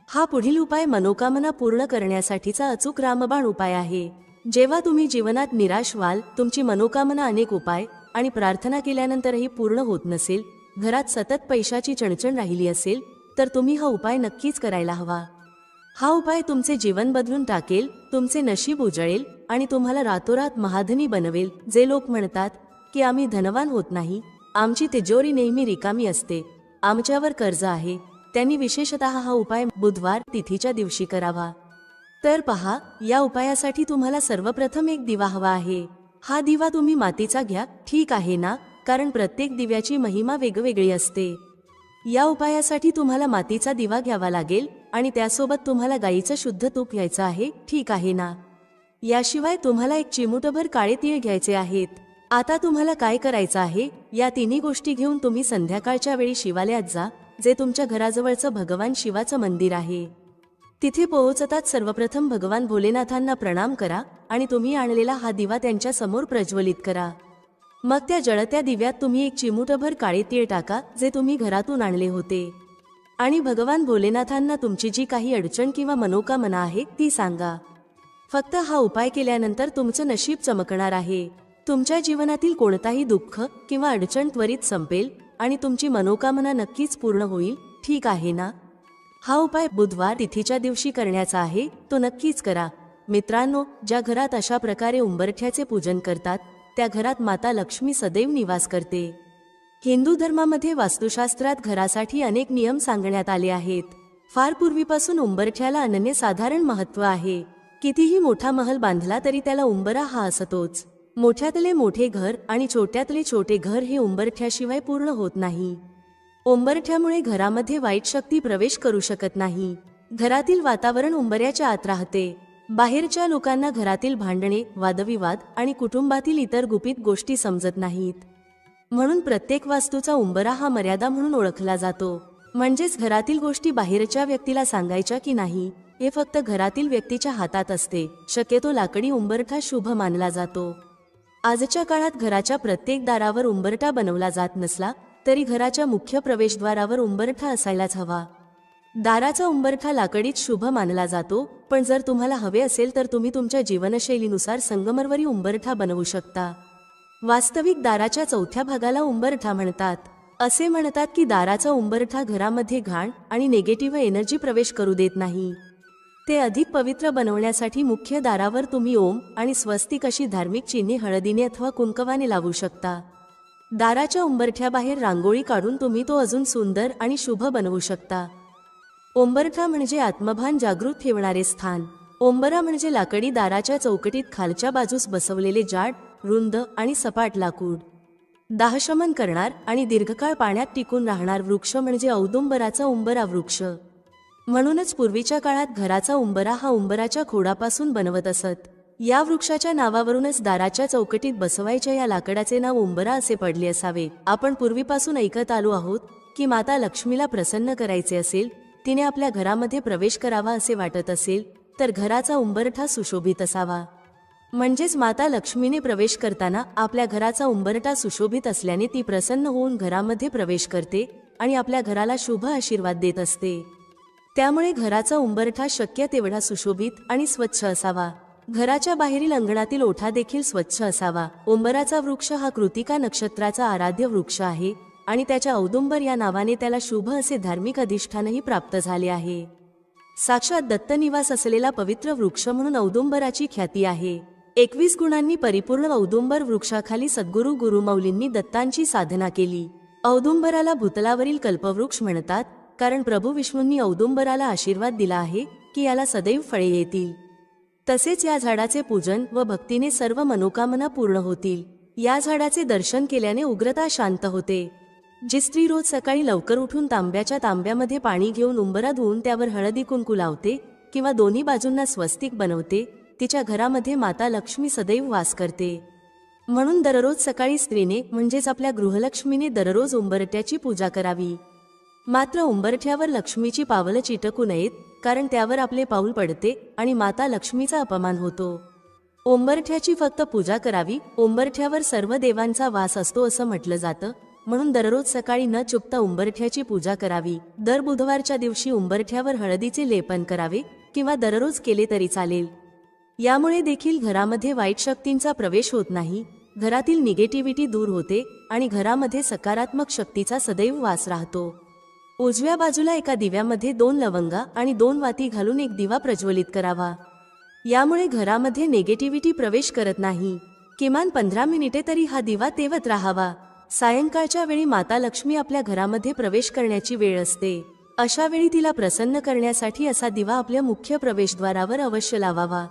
हा पुढील उपाय मनोकामना पूर्ण करण्यासाठीचा अचूक रामबाण उपाय आहे. जेव्हा तुम्ही जीवनात निराश व्हाल, तुमची मनोकामना अनेक उपाय आणि प्रार्थना केल्यानंतरही पूर्ण होत नसेल, घरात सतत पैशाची चणचण राहिली असेल, तर तुम्ही हा उपाय नक्कीच करायला हवा. हा उपाय तुमचे जीवन बदलून टाकेल, तुमचे नशीब उजळेल आणि तुम्हाला रातोरात महाधनी बनवेल. जे लोक म्हणतात की आम्ही धनवान होत नाही, आमची तिजोरी नेहमी रिकामी असते, आमच्यावर कर्ज आहे, त्यांनी विशेषतः हा उपाय बुधवार तिथीच्या दिवशी करावा. तर पहा, या उपायासाठी तुम्हाला सर्वप्रथम एक दिवा हवा आहे. हा दिवा तुम्ही मातीचा घ्या, ठीक आहे ना, कारण प्रत्येक दिव्याची महिमा वेगवेगळी असते. या उपायासाठी तुम्हाला मातीचा दिवा घ्यावा लागेल आणि त्यासोबत तुम्हाला गाईचं शुद्ध तूप घ्यायचं आहे, ठीक आहे ना. याशिवाय तुम्हाला एक चिमूटभर काळे तीळ घ्यायचे आहेत. आता तुम्हाला काय करायचं आहे, या तिन्ही गोष्टी घेऊन तुम्ही संध्याकाळच्या वेळी शिवालयात जा, जे तुमच्या घराजवळचं भगवान शिवाचं मंदिर आहे. तिथे पोहोचताच सर्वप्रथम भगवान भोलेनाथांना प्रणाम करा आणि तुम्ही आणलेला हा दिवा त्यांच्या समोर प्रज्वलित करा. मग त्या जळत्या दिव्यात तुम्ही एक चिमूटभर काळे तीळ टाका, जे तुम्ही घरातून आणले होते, आणि भगवान भोलेनाथांना तुमची जी काही अडचण किंवा मनोकामना आहे ती सांगा. फक्त हा उपाय केल्यानंतर तुमचं नशीब चमकणार आहे. तुमच्या जीवनातील कोणताही दुःख किंवा अडचण त्वरित संपेल आणि तुमची मनोकामना नक्कीच पूर्ण होईल, ठीक आहे ना. हा उपाय बुधवार तिथीच्या दिवशी करण्याचा आहे, तो नक्कीच करा. मित्रांनो, ज्या घरात अशा प्रकारे उंबरठ्याचे पूजन करतात त्या घरात माता लक्ष्मी सदैव निवास करते. हिंदू धर्मामध्ये वास्तुशास्त्रात घरासाठी अनेक नियम सांगण्यात आले आहेत. फार पूर्वीपासून उंबरठ्याला अनन्यसाधारण महत्त्व आहे. कितीही मोठा महल बांधला तरी त्याला उंबरा हा असतोच. मोठ्यातले मोठे घर आणि छोट्यातले छोटे घर हे उंबरठ्याशिवाय पूर्ण होत नाही. उंबरठ्यामुळे घरामध्ये वाईट शक्ती प्रवेश करू शकत नाही. घरातील वातावरण उंबऱ्याच्या आत राहते. बाहेरच्या लोकांना घरातील भांडणे, वादविवाद आणि कुटुंबातील इतर गुपित गोष्टी समजत नाहीत. म्हणून प्रत्येक वास्तूचा उंबरा हा मर्यादा म्हणून ओळखला जातो. म्हणजेच घरातील गोष्टी बाहेरच्या व्यक्तीला सांगायच्या की नाही हे फक्त घरातील व्यक्तीच्या हातात असते. शक्यतो लाकडी उंबरठा शुभ मानला जातो. आजच्या काळात घराच्या प्रत्येक दारावर उंबरठा बनवला जात नसला तरी घराच्या मुख्य प्रवेशद्वारावर उंबरठा असायलाच हवा. दाराचा उंबरठा लाकडीच शुभ मानला जातो, पण जर तुम्हाला हवे असेल तर तुम्ही तुमच्या जीवनशैलीनुसार संगमरवरी उंबरठा बनवू शकता. वास्तविक दाराच्या चौथ्या भागाला उंबरठा म्हणतात. असे म्हणतात की दाराचा उंबरठा घरामध्ये घाण आणि निगेटिव्ह एनर्जी प्रवेश करू देत नाही. ते अधिक पवित्र बनवण्यासाठी मुख्य दारावर तुम्ही ओम आणि स्वस्तिक अशी धार्मिक चिन्हे हळदीने अथवा कुंकवाने लावू शकता. दाराच्या उंबरठ्याबाहेर रांगोळी काढून तुम्ही तो अजून सुंदर आणि शुभ बनवू शकता. उंबरठा म्हणजे आत्मभान जागृत ठेवणारे स्थान. उंबरा म्हणजे लाकडी दाराच्या चौकटीत खालच्या बाजूस बसवलेले जाड, रुंद आणि सपाट लाकूड. दाहशमन करणार आणि दीर्घकाळ पाण्यात टिकून राहणार वृक्ष म्हणजे औदुंबराचा उंबरा वृक्ष. म्हणूनच पूर्वीच्या काळात घराचा उंबरा हा उंबराच्या खोडापासून बनवत असत. या वृक्षाच्या नावावरूनच दाराच्या चौकटीत बसवायच्या या लाकडाचे नाव उंबरा असे पडले असावे. आपण पूर्वीपासून ऐकत आलो आहोत की माता लक्ष्मीला प्रसन्न करायचे असेल, तिने आपल्या घरामध्ये प्रवेश करावा असे वाटत असेल तर घराचा उंबरठा सुशोभित असावा. म्हणजेच माता लक्ष्मीने प्रवेश करताना आपल्या घराचा उंबरठा सुशोभित असल्याने ती प्रसन्न होऊन घरामध्ये प्रवेश करते आणि आपल्या घराला शुभ आशीर्वाद देत असते. त्यामुळे घराचा उंबरठा शक्य तेवढा सुशोभित आणि स्वच्छ असावा. घराच्या बाहेरील अंगणातील ओठा देखील स्वच्छ असावा. उंबराचा वृक्ष हा कृतिका नक्षत्राचा आराध्य वृक्ष आहे आणि त्याच्या औदुंबर या नावाने त्याला शुभ असे धार्मिक अधिष्ठानही प्राप्त झाले आहे. साक्षात दत्तनिवास असलेला पवित्र वृक्ष म्हणून औदुंबराची ख्याती आहे. 21 गुणांनी परिपूर्ण औदुंबर वृक्षाखाली सद्गुरू गुरुमौलींनी दत्तांची साधना केली. औदुंबराला भूतलावरील कल्पवृक्ष म्हणतात, कारण प्रभू विष्णूंनी औदुंबराला आशीर्वाद दिला आहे की याला सदैव फळे येतील. तसेच या झाडाचे पूजन व भक्तीने सर्व मनोकामना पूर्ण होतील. या झाडाचे दर्शन केल्याने उग्रता शांत होते. जी स्त्री रोज सकाळी लवकर उठून तांब्यामध्ये पाणी घेऊन उंबरा धुवून त्यावर हळदी कुंकू लावते किंवा दोन्ही बाजूंना स्वस्तिक बनवते, तिच्या घरामध्ये माता लक्ष्मी सदैव वास करते. म्हणून दररोज सकाळी स्त्रीने म्हणजेच आपल्या गृहलक्ष्मीने दररोज उंबरठ्याची पूजा करावी. मात्र उंबरठ्यावर लक्ष्मीची पावलं चिटकू नयेत, कारण त्यावर आपले पाऊल पडते आणि माता लक्ष्मीचा अपमान होतो. उंबरठ्याची फक्त पूजा करावी. उंबरठ्यावर सर्व देवांचा वास असतो असं म्हटलं जातं, म्हणून दररोज सकाळी न चुकता उंबरठ्याची पूजा करावी. दर बुधवारच्या दिवशी उंबरठ्यावर हळदीचे लेपन करावे किंवा दररोज केले तरी चालेल. यामुळे देखील घरामध्ये वाईट शक्तींचा प्रवेश होत नाही, घरातील निगेटिव्हिटी दूर होते आणि घरामध्ये सकारात्मक शक्तीचा सदैव वास राहतो. उजव्या बाजूला एका दिव्यामध्ये 2 लवंगा आणि 2 वाती घालून एक दिवा प्रज्वलित करावा. यामुळे घरामध्ये निगेटिव्हिटी प्रवेश करत नाही. किमान 15 मिनिटे तरी हा दिवा तेवत राहावा. सायंकाळच्या वेळी माता लक्ष्मी आपल्या घरामध्ये प्रवेश करण्याची वेळ असते. अशा वेळी तिला प्रसन्न करण्यासाठी असा दिवा आपल्या मुख्य प्रवेशद्वारावर अवश्य लावावा.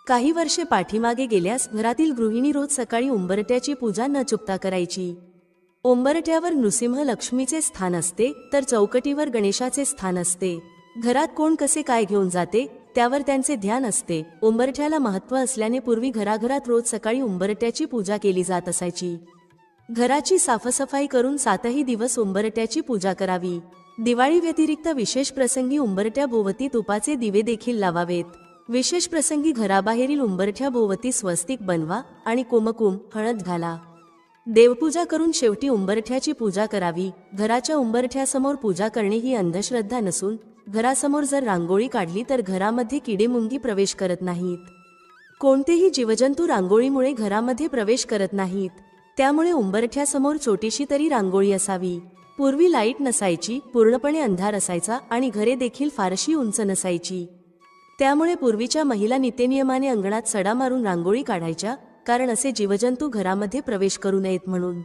काही वर्षे पाठीमागे गेल्यास घरातील गृहिणी रोज सकाळी उंबरठ्याची पूजा न चुकता करायची. उंबरठ्यावर नृसिंह लक्ष्मीचे स्थान असते, तर चौकटीवर गणेशाचे स्थान असते. घरात कोण कसे काय घेऊन जाते त्यावर त्यांचे ध्यान असते. उंबरठ्याला महत्त्व असल्याने पूर्वी घराघरात रोज सकाळी उंबरठ्याची पूजा केली जात असायची. घराची साफसफाई करून 7ही दिवस उंबरठ्याची पूजा करावी. दिवाळी व्यतिरिक्त विशेष प्रसंगी उंबरठ्या भोवती तुपाचे दिवे देखील लावावेत. विशेष प्रसंगी घराबाहेरील उंबरठ्या भोवती स्वस्तिक बनवा आणि कुमकुम हळद घाला. देवपूजा करून शेवटी उंबरठ्याची पूजा करावी. घराच्या उंबरठ्यासमोर पूजा करणे ही अंधश्रद्धा नसून घरासमोर जर रांगोळी काढली तर घरामध्ये किडेमुंगी प्रवेश करत नाहीत. कोणतेही जीवजंतू रांगोळीमुळे घरामध्ये प्रवेश करत नाहीत. त्यामुळे उंबरठ्यासमोर छोटीशी तरी रांगोळी असावी. पूर्वी लाईट नसायची, पूर्णपणे अंधार असायचा आणि घरे देखील फारशी उंच नसायची. त्यामुळे पूर्वीच्या महिला नित्यनियमाने अंगणात सडा मारून रांगोळी काढायच्या, कारण असे जीवजंतू घरामध्ये प्रवेश करू नयेत म्हणून.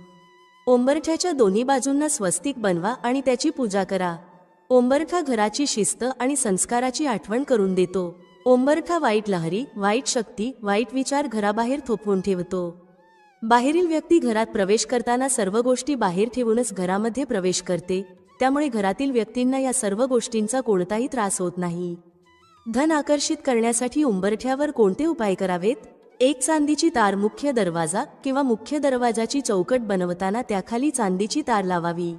उंबरठ्याच्या दोन्ही बाजूंना स्वस्तिक बनवा आणि त्याची पूजा करा. उंबरठा घराची शिस्त आणि संस्काराची आठवण करून देतो. उंबरठा वाईट लहरी, वाईट शक्ती, वाईट विचार घराबाहेर थोपवून ठेवतो. बाहेरील व्यक्ती घरात प्रवेश करताना सर्व गोष्टी बाहेर ठेवूनच घरामध्ये प्रवेश करते. त्यामुळे घरातील व्यक्तींना या सर्व गोष्टींचा कोणताही त्रास होत नाही. धन आकर्षित करण्यासाठी उंबरठ्यावर कोणते उपाय करावेत? एक चांदीची तार मुख्य दरवाजा किंवा मुख्य दरवाजाची चौकट बनवताना त्याखाली चांदीची तार लावावी.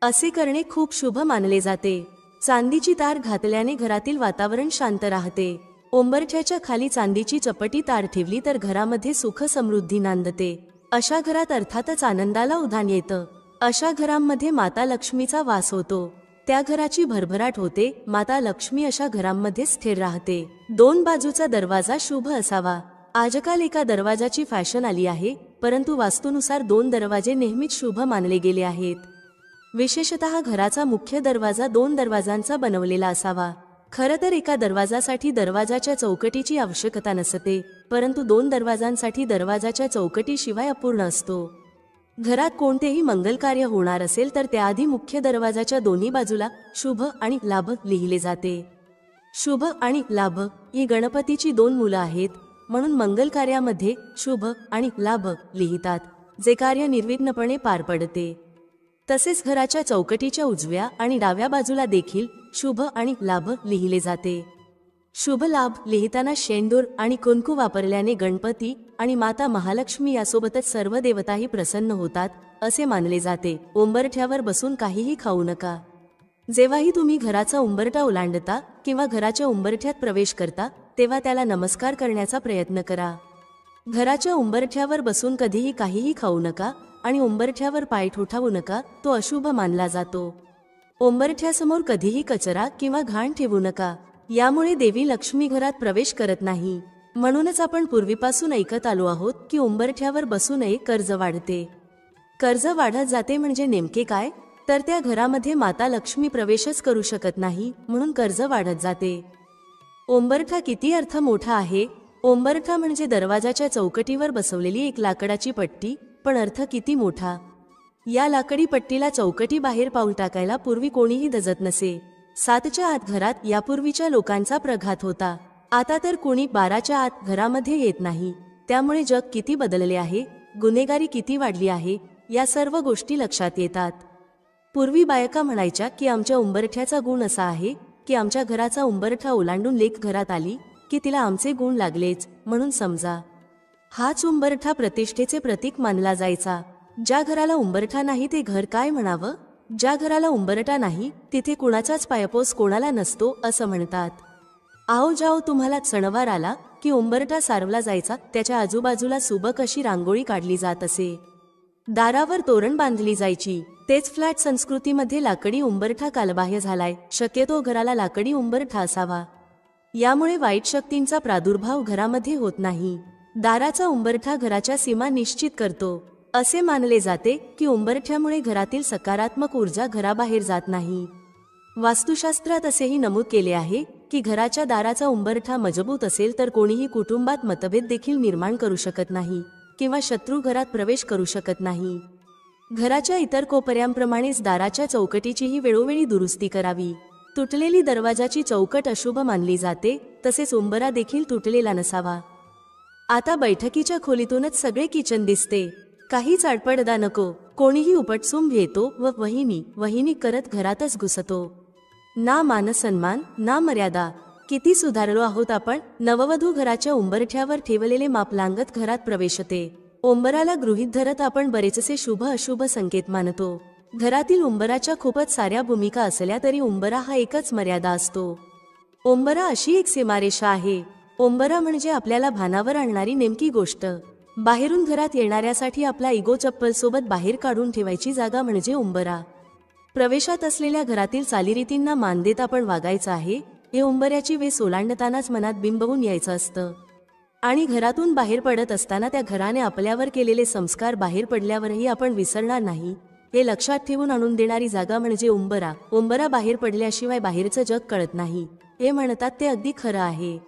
असे करणे खूप शुभ मानले जाते. चांदीची तार घातल्याने घरातील वातावरण शांत राहते. उंबरठ्याच्या खाली चांदीची चपटी तार ठेवली तर घरामध्ये सुख समृद्धी नांदते. अशा घरात अर्थातच आनंदाला उधाण येतं. अशा घरांमध्ये माता लक्ष्मीचा वास होतो. त्या घराची भरभराट होते. माता लक्ष्मी अशा घरांमध्ये स्थिर राहते. 2 बाजूचा दरवाजा शुभ असावा. आजकाल एका दरवाजाची फॅशन आली आहे, परंतु वास्तूनुसार 2 दरवाजे नेहमीच शुभ मानले गेले आहेत. विशेषतः घराचा मुख्य दरवाजा 2 दरवाजांचा बनवलेला असावा. खरं तर एका दरवाजासाठी दरवाजाच्या चौकटीची आवश्यकता नसते, परंतु 2 दरवाजांसाठी दरवाजाच्या चौकटीशिवाय अपूर्ण असतो. घरात कोणतेही मंगल कार्य होणार असेल तर त्याआधी मुख्य दरवाजाच्या दोन्ही बाजूला शुभ आणि लाभ लिहिले जाते. शुभ आणि लाभ ही गणपतीची 2 मुलं आहेत, म्हणून मंगल कार्यामध्ये शुभ आणि लाभ लिहितात, जे कार्य निर्विघ्नपणे पार पडते. तसेच घराच्या चौकटीच्या उजव्या आणि डाव्या बाजूला देखील शुभ आणि लाभ लिहिले जाते. शुभ लाभ लिहिताना शेंदूर आणि कुंकू वापरल्याने गणपती आणि माता महालक्ष्मी यासोबतच सर्व देवताही प्रसन्न होतात असे मानले जाते. उंबरठ्यावर बसून काहीही खाऊ नका. जेव्हाही तुम्ही घराचा उंबरठा ओलांडता किंवा घराच्या उंबरठ्यात प्रवेश करता तेव्हा त्याला नमस्कार करण्याचा प्रयत्न करा. घराच्या उंबरठ्यावर बसून कधीही काहीही खाऊ नका आणि उंबरठ्यावर पाय ठोठावू नका, तो अशुभ मानला जातो. उंबरठ्यासमोर कधीही कचरा किंवा घाण ठेवू नका. यामुळे देवी लक्ष्मी घरात प्रवेश करत नाही. म्हणूनच आपण पूर्वीपासून ऐकत आलो आहोत की उंबरठ्यावर बसू नये, कर्ज वाढते. कर्ज वाढत जाते म्हणजे नेमके काय? तर त्या घरामध्ये माता लक्ष्मी प्रवेशच करू शकत नाही, म्हणून कर्ज वाढत जाते. उंबरठा किती अर्थ मोठा आहे उंबरठा म्हणजे दरवाजाच्या चौकटीवर बसवलेली एक लाकडाची पट्टी, पण अर्थ किती मोठा. या लाकडी पट्टीला चौकटी बाहेर पाऊल टाकायला पूर्वी कोणीही दजत नसे. 7च्या आत घरात यापूर्वीच्या लोकांचा प्रघात होता. आता तर कोणी 12च्या आत घरामध्ये येत नाही. त्यामुळे जग किती बदलले आहे, गुन्हेगारी किती वाढली आहे, या सर्व गोष्टी लक्षात येतात. पूर्वी बायका म्हणायच्या की आमच्या उंबरठ्याचा गुण असा आहे की आमच्या घराचा उंबरठा ओलांडून लेक घरात आली की तिला आमचे गुण लागलेच म्हणून समजा. हाच उंबरठा प्रतिष्ठेचे प्रतीक मानला जायचा. ज्या घराला उंबरठा नाही ते घर काय म्हणावं. ज्या घराला उंबरठा नाही तिथे कुणाचाच पायपोस कोणाला नसतो असं म्हणतात. आओ जाओ तुम्हाला सणवार आला की उंबरठा सारवला जायचा. त्याच्या आजूबाजूला सुबक अशी रांगोळी काढली जात असे. दारावर तोरण बांधली जायची. तेच फ्लॅट संस्कृतीमध्ये लाकडी उंबरठा कालबाह्य झालाय. शक्यतो घराला लाकडी उंबरठा असावा. यामुळे वाईट शक्तींचा प्रादुर्भाव घरामध्ये होत नाही. दाराचा उंबरठा घराच्या सीमा निश्चित करतो. असे मानले जाते की उंबरठ्यामुळे घरातील सकारात्मक ऊर्जा घराबाहेर जात नाही. वास्तुशास्त्रात असेही नमूद केले आहे की घराच्या दाराचा उंबरठा मजबूत असेल तर कोणीही कुटुंबात मतभेद देखील निर्माण करू शकत नाही किंवा शत्रू घरात प्रवेश करू शकत नाही. घराच्या इतर कोपऱ्यांप्रमाणेच दाराच्या चौकटीचीही वेळोवेळी दुरुस्ती करावी. तुटलेली दरवाजाची चौकट अशुभ मानली जाते, तसेच उंबरा देखील तुटलेला नसावा. आता बैठकीच्या खोलीतूनच सगळे किचन दिसते. काहीच आडपडदा नको. कोणीही उपटसूंभ येतो व वहिनी करत घरातच घुसतो. ना मानसन्मान ना मर्यादा. किती सुधारलो आहोत आपण. नववधू घराच्या उंबरठ्यावर ठेवलेले माप लांगत घरात प्रवेशते. उंबराला गृहीत धरत आपण बरेचसे शुभ अशुभ संकेत मानतो. घरातील उंबराच्या खूपच साऱ्या भूमिका असल्या तरी उंबरा हा एकच मर्यादा असतो. उंबरा अशी एक सीमारेषा आहे. उंबरा म्हणजे आपल्याला भानावर आणणारी नेमकी गोष्ट. बाहेरून घरात येणाऱ्यासाठी आपला इगो चप्पल सोबत बाहेर काढून ठेवायची जागा म्हणजे उंबरा. प्रवेशात असलेल्या घरातील चालीरीतींना मान देत आपण वागायचं आहे हे उंबऱ्याची वेस ओलांडतानाच मनात बिंबवून यायचं असतं. आणि घरातून बाहेर पडत असताना त्या घराने आपल्यावर केलेले संस्कार बाहेर पडल्यावरही आपण विसरणार नाही हे लक्षात ठेवून आणून देणारी जागा म्हणजे उंबरा. उंबरा बाहेर पडल्याशिवाय बाहेरचं जग कळत नाही हे म्हणतात ते अगदी खरं आहे.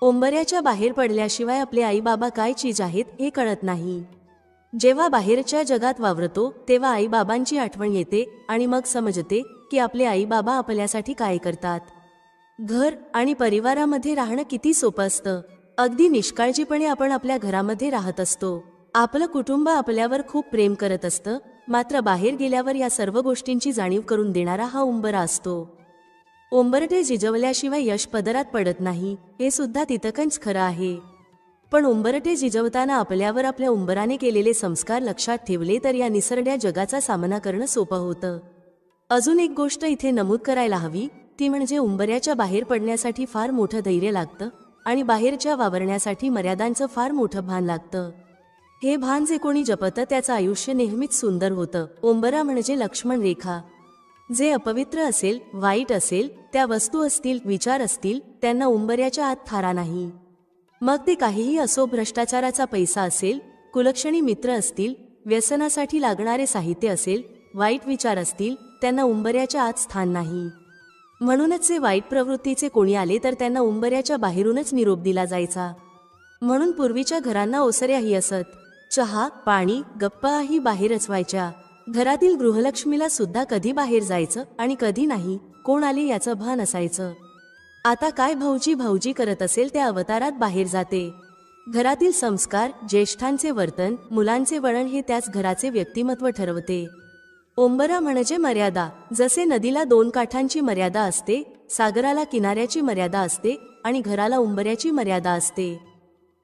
उंबऱ्याच्या बाहेर पडल्याशिवाय आपले आई बाबा काय चीज आहेत हे कळत नाही. जेव्हा बाहेरच्या जगात वावरतो तेव्हा आई बाबांची आठवण येते आणि मग समजते की आपले आई बाबा आपल्यासाठी काय करतात. घर आणि परिवारामध्ये राहणं किती सोपं असतं. अगदी निष्काळजीपणे आपण आपल्या घरामध्ये राहत असतो. आपलं कुटुंब आपल्यावर खूप प्रेम करत असतं. मात्र बाहेर गेल्यावर या सर्व गोष्टींची जाणीव करून देणारा हा उंबरा असतो. उंबरठे जिजवल्याशिवाय यश पदरात पडत नाही हे सुद्धा तितकंच खरं आहे. पण उंबरठे जिजवताना आपल्यावर आपल्या उंबराने केलेले संस्कार लक्षात ठेवले तर या निसरड्या जगाचा सामना करणं सोपं होतं. अजून एक गोष्ट इथे नमूद करायला हवी ती म्हणजे उंबऱ्याच्या बाहेर पडण्यासाठी फार मोठं धैर्य लागतं आणि बाहेरच्या वावरण्यासाठी मर्यादांचं फार मोठं भान लागतं. हे भान जे कोणी जपतं त्याचं आयुष्य नेहमीच सुंदर होतं. उंबरा म्हणजे लक्ष्मण रेखा. जे अपवित्र असेल, वाईट असेल, त्या वस्तू असतील, विचार असतील, त्यांना उंबऱ्याच्या आत थारा नाही. मग ते काहीही असो. भ्रष्टाचाराचा पैसा असेल, कुलक्षणी मित्र असतील, व्यसनासाठी लागणारे साहित्य असेल, वाईट विचार असतील, त्यांना उंबऱ्याच्या आत स्थान नाही. म्हणूनच जे वाईट प्रवृत्तीचे कोणी आले तर त्यांना उंबऱ्याच्या बाहेरूनच निरोप दिला जायचा. म्हणून पूर्वीच्या घरांना ओसऱ्याही असत. चहा, पाणी, गप्पाही बाहेरच व्हायच्या. घरातील गृहलक्ष्मीला सुद्धा कधी बाहेर जायचं आणि कधी नाही, कोण आले याचं भान असायचं. आता काय भाऊजी करत असेल त्या अवतारात बाहेर जाते. घरातील संस्कार, ज्येष्ठांचे वर्तन, मुलांचे वळण हे त्याच घराचे व्यक्तिमत्व ठरवते. उंबरा म्हणजे मर्यादा. जसे नदीला 2 काठांची मर्यादा असते, सागराला किनाऱ्याची मर्यादा असते आणि घराला उंबऱ्याची मर्यादा असते.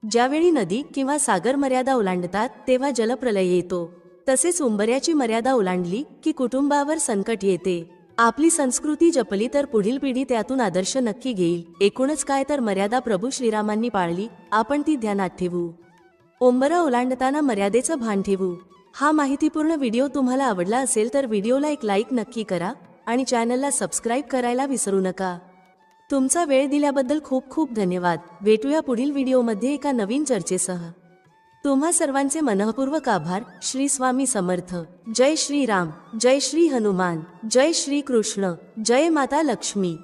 ज्यावेळी नदी किंवा सागर मर्यादा ओलांडतात तेव्हा जलप्रलय येतो. तसेच उंबऱ्याची मर्यादा ओलांडली की कुटुंबावर संकट येते. आपली संस्कृती जपली तर पुढील पिढी त्यातून आदर्श नक्की घेईल. एकूणच काय तर मर्यादा प्रभू श्रीरामांनी पाळली, आपण ती ध्यानात ठेवू. उंबरा ओलांडताना मर्यादेचं भान ठेवू. हा माहितीपूर्ण व्हिडिओ तुम्हाला आवडला असेल तर व्हिडिओला एक लाईक नक्की करा आणि चॅनलला सबस्क्राईब करायला विसरू नका. तुमचा वेळ दिल्याबद्दल खूप खूप धन्यवाद. भेटूया पुढील व्हिडिओमध्ये एका नवीन चर्चेसह. तुम्हा सर्वांचे मनःपूर्वक आभार. श्री स्वामी समर्थ. जय श्री राम, जय श्री हनुमान, जय श्री कृष्ण, जय माता लक्ष्मी.